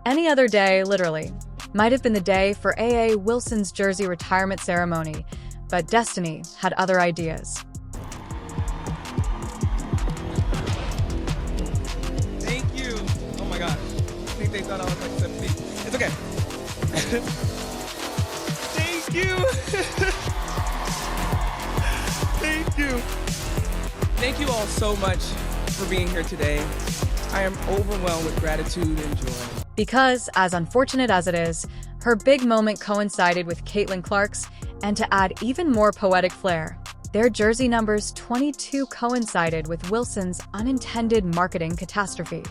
Any other day, literally, might have been the day for A.A. Wilson's jersey retirement ceremony, but destiny had other ideas. Thank you. Oh my gosh. I think they thought I was like 7 feet. It's okay. Thank you. Thank you. Thank you all so much for being here today. I am overwhelmed with gratitude and joy. Because, as unfortunate as it is, her big moment coincided with Caitlin Clark's, and to add even more poetic flair, their jersey numbers 22 coincided with Wilson's unintended marketing catastrophe.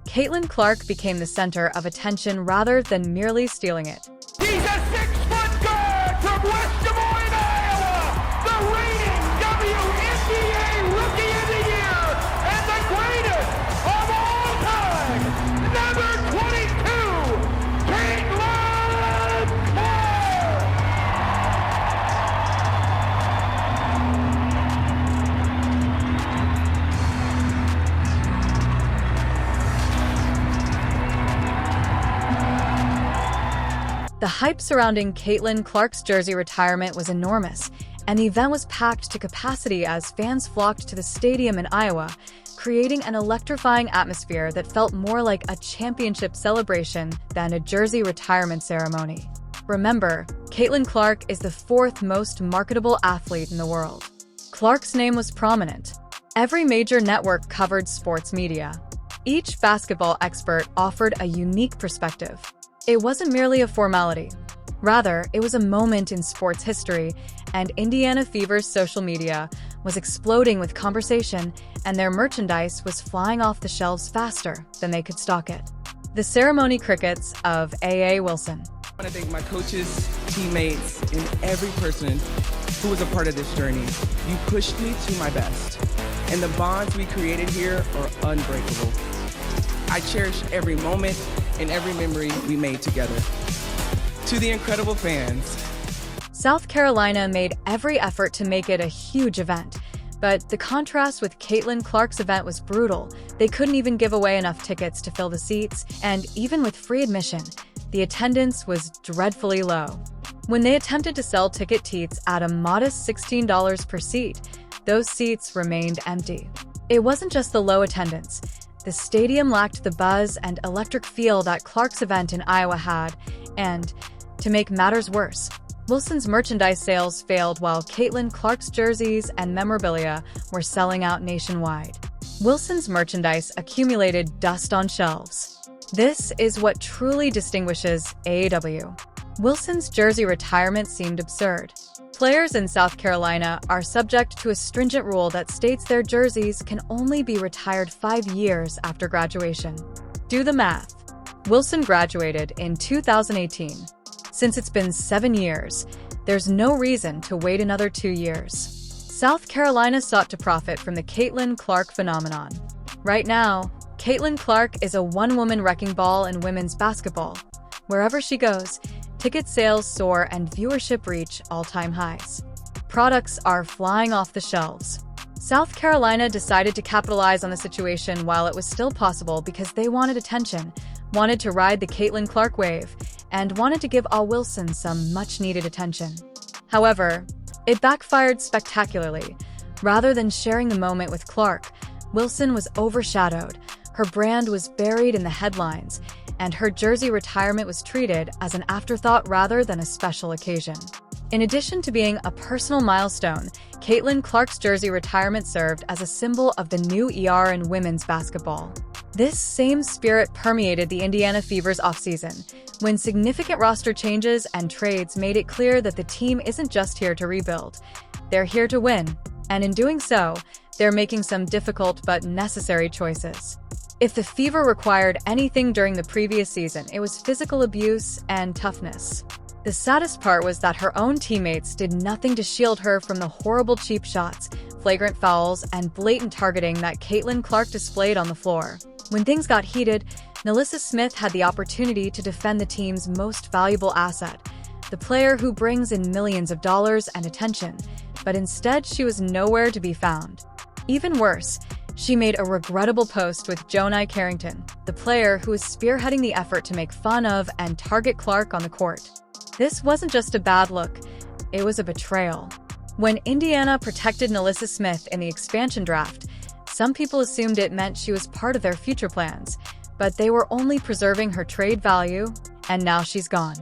Caitlin Clark became the center of attention rather than merely stealing it. He's a 6-foot guard from West Des Moines, Iowa, the reigning WNBA Rookie of the Year and the greatest of all time, number 22, Caitlin Clark! The hype surrounding Caitlin Clark's jersey retirement was enormous, and the event was packed to capacity as fans flocked to the stadium in Iowa, creating an electrifying atmosphere that felt more like a championship celebration than a jersey retirement ceremony. Remember, Caitlin Clark is the fourth most marketable athlete in the world. Clark's name was prominent. Every major network covered sports media. Each basketball expert offered a unique perspective. It wasn't merely a formality. Rather, it was a moment in sports history, and Indiana Fever's social media was exploding with conversation, and their merchandise was flying off the shelves faster than they could stock it. The ceremony crickets of A.A. Wilson. I want to thank my coaches, teammates, and every person who was a part of this journey. You pushed me to my best, and the bonds we created here are unbreakable. I cherish every moment and every memory we made together. To the incredible fans. South Carolina made every effort to make it a huge event, but the contrast with Caitlin Clark's event was brutal. They couldn't even give away enough tickets to fill the seats, and even with free admission, the attendance was dreadfully low. When they attempted to sell ticket teats at a modest $16 per seat, those seats remained empty. It wasn't just the low attendance. The stadium lacked the buzz and electric feel that Clark's event in Iowa had, and, to make matters worse, Wilson's merchandise sales failed while Caitlin Clark's jerseys and memorabilia were selling out nationwide. Wilson's merchandise accumulated dust on shelves. This is what truly distinguishes AEW. Wilson's jersey retirement seemed absurd. Players in South Carolina are subject to a stringent rule that states their jerseys can only be retired 5 years after graduation. Do the math. Wilson graduated in 2018. Since it's been 7 years, there's no reason to wait another 2 years. South Carolina sought to profit from the Caitlin Clark phenomenon. Right now, Caitlin Clark is a one-woman wrecking ball in women's basketball. Wherever she goes, ticket sales soar and viewership reach all-time highs. Products are flying off the shelves. South Carolina decided to capitalize on the situation while it was still possible because they wanted attention, wanted to ride the Caitlin Clark wave, and wanted to give Wilson some much-needed attention. However, it backfired spectacularly. Rather than sharing the moment with Clark, Wilson was overshadowed, her brand was buried in the headlines, and her jersey retirement was treated as an afterthought rather than a special occasion. In addition to being a personal milestone, Caitlin Clark's jersey retirement served as a symbol of the new era in women's basketball. This same spirit permeated the Indiana Fever's offseason, when significant roster changes and trades made it clear that the team isn't just here to rebuild. They're here to win, and in doing so, they're making some difficult but necessary choices. If the Fever required anything during the previous season, it was physical abuse and toughness. The saddest part was that her own teammates did nothing to shield her from the horrible cheap shots, flagrant fouls, and blatant targeting that Caitlin Clark displayed on the floor. When things got heated, Nalissa Smith had the opportunity to defend the team's most valuable asset, the player who brings in millions of dollars and attention, but instead she was nowhere to be found. Even worse, She made a regrettable post with Jonai Carrington, the player who was spearheading the effort to make fun of and target Clark on the court. This wasn't just a bad look, it was a betrayal. When Indiana protected NaLyssa Smith in the expansion draft, some people assumed it meant she was part of their future plans, but they were only preserving her trade value, and now she's gone.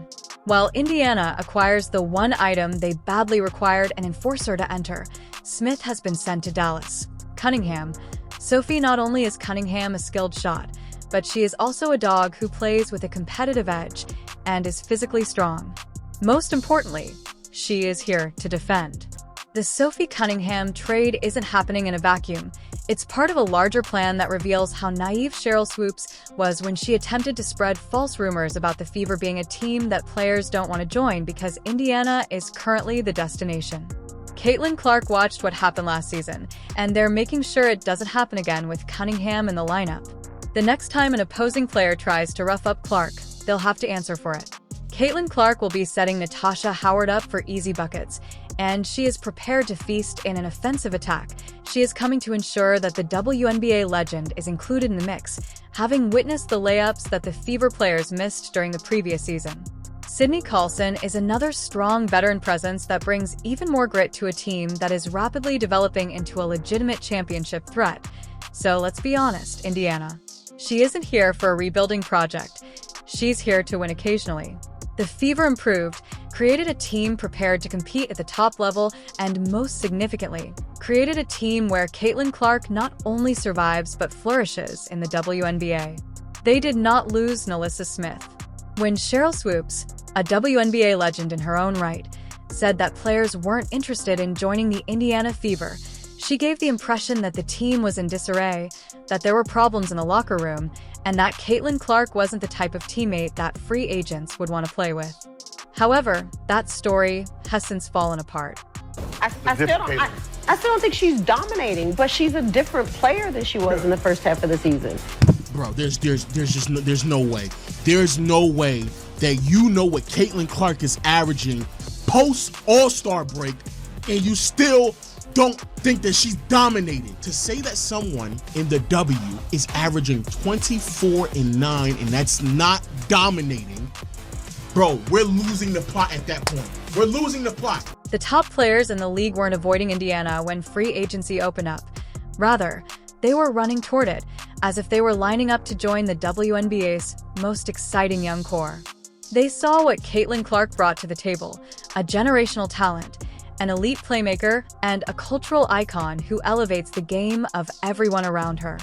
While Indiana acquires the one item they badly required an enforcer to enter, Smith has been sent to Dallas. Cunningham. Sophie not only is Cunningham a skilled shot, but she is also a dog who plays with a competitive edge and is physically strong. Most importantly, she is here to defend. The Sophie Cunningham trade isn't happening in a vacuum. It's part of a larger plan that reveals how naive Sheryl Swoopes was when she attempted to spread false rumors about the Fever being a team that players don't want to join because Indiana is currently the destination. Caitlin Clark watched what happened last season, and they're making sure it doesn't happen again with Cunningham in the lineup. The next time an opposing player tries to rough up Clark, they'll have to answer for it. Caitlin Clark will be setting Natasha Howard up for easy buckets, and she is prepared to feast in an offensive attack. She is coming to ensure that the WNBA legend is included in the mix, having witnessed the layups that the Fever players missed during the previous season. Sydney Carlson is another strong veteran presence that brings even more grit to a team that is rapidly developing into a legitimate championship threat. So let's be honest, Indiana. She isn't here for a rebuilding project. She's here to win occasionally. The Fever improved, created a team prepared to compete at the top level, and most significantly, created a team where Caitlin Clark not only survives but flourishes in the WNBA. They did not lose NaLyssa Smith. When Sheryl Swoopes, a WNBA legend in her own right, said that players weren't interested in joining the Indiana Fever, she gave the impression that the team was in disarray, that there were problems in the locker room, and that Caitlin Clark wasn't the type of teammate that free agents would want to play with. However, that story has since fallen apart. I still don't think she's dominating, but she's a different player than she was in the first half of the season. Bro, there's no way. There's no way that you know what Caitlin Clark is averaging post All-Star break, and you still don't think that she's dominating. To say that someone in the W is averaging 24-9 and that's not dominating, bro, we're losing the plot at that point. We're losing the plot. The top players in the league weren't avoiding Indiana when free agency opened up. Rather, they were running toward it, as if they were lining up to join the WNBA's most exciting young core. They saw what Caitlin Clark brought to the table, a generational talent, an elite playmaker, and a cultural icon who elevates the game of everyone around her.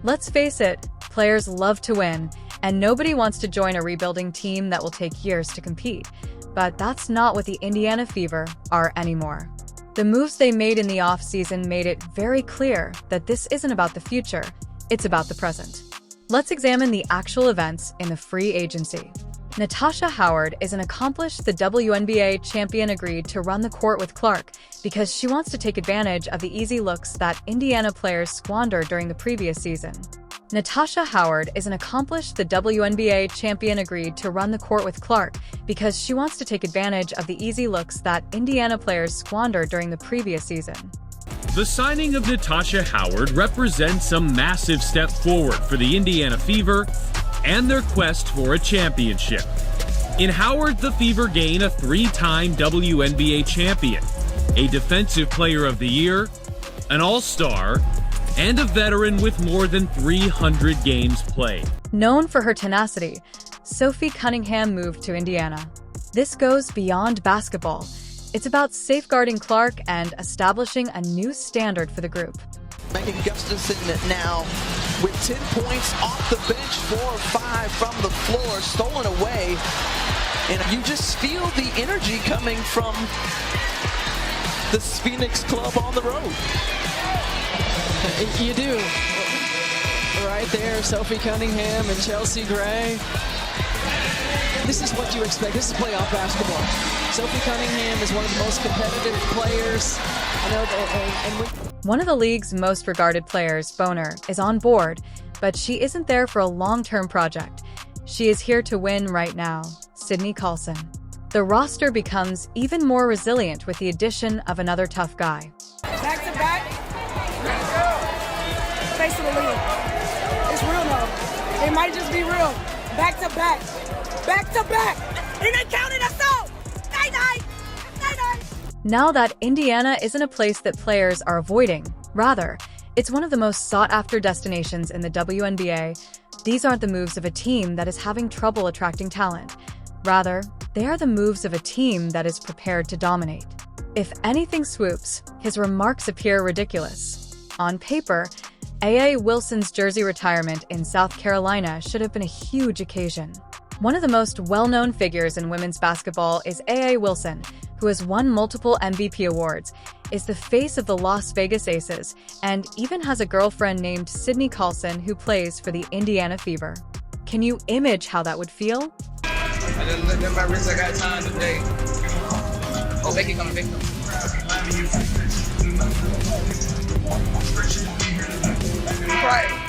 Let's face it, players love to win, and nobody wants to join a rebuilding team that will take years to compete. But that's not what the Indiana Fever are anymore. The moves they made in the offseason made it very clear that this isn't about the future, it's about the present. Let's examine the actual events in the free agency. Natasha Howard is an accomplished WNBA champion agreed to run the court with Clark because she wants to take advantage of the easy looks that Indiana players squandered during the previous season. Natasha Howard is an accomplished WNBA champion agreed to run the court with Clark because she wants to take advantage of the easy looks that Indiana players squandered during the previous season. The signing of Natasha Howard represents a massive step forward for the Indiana Fever and their quest for a championship. In Howard, the Fever gain a three-time WNBA champion, a Defensive Player of the Year, an All-Star, and a veteran with more than 300 games played. Known for her tenacity, Sophie Cunningham moved to Indiana. This goes beyond basketball. It's about safeguarding Clark and establishing a new standard for the group. Megan Gustafson now with 10 points off the bench, 4 or 5 from the floor, stolen away. And you just feel the energy coming from this Phoenix club on the road. You do. Right there, Sophie Cunningham and Chelsea Gray. This is what you expect. This is playoff basketball. Sophie Cunningham is one of the most competitive players. One of the league's most regarded players, Boner, is on board, but she isn't there for a long-term project. She is here to win right now, Sydney Carlson. The roster becomes even more resilient with the addition of another tough guy. Back to back. might just be real. Back to back. Back to back. And they counted us out. Night-night. Night-night. Now that Indiana isn't a place that players are avoiding, rather, it's one of the most sought-after destinations in the WNBA. These aren't the moves of a team that is having trouble attracting talent. Rather, they are the moves of a team that is prepared to dominate. If anything swoops, his remarks appear ridiculous. On paper, A.A. Wilson's jersey retirement in South Carolina should have been a huge occasion. One of the most well-known figures in women's basketball is A.A. Wilson, who has won multiple MVP awards, is the face of the Las Vegas Aces, and even has a girlfriend named Sydney Carlson who plays for the Indiana Fever. Can you imagine how that would feel? I didn't look at my wrist, I got time today. Oh, Becky coming, Becky coming. Right.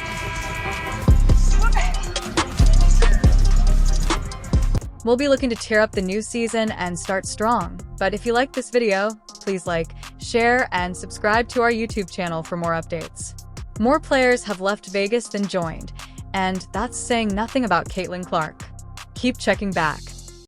We'll be looking to tear up the new season and start strong. But if you like this video, please like, share, and subscribe to our YouTube channel for more updates. More players have left Vegas than joined, and that's saying nothing about Caitlin Clark. Keep checking back.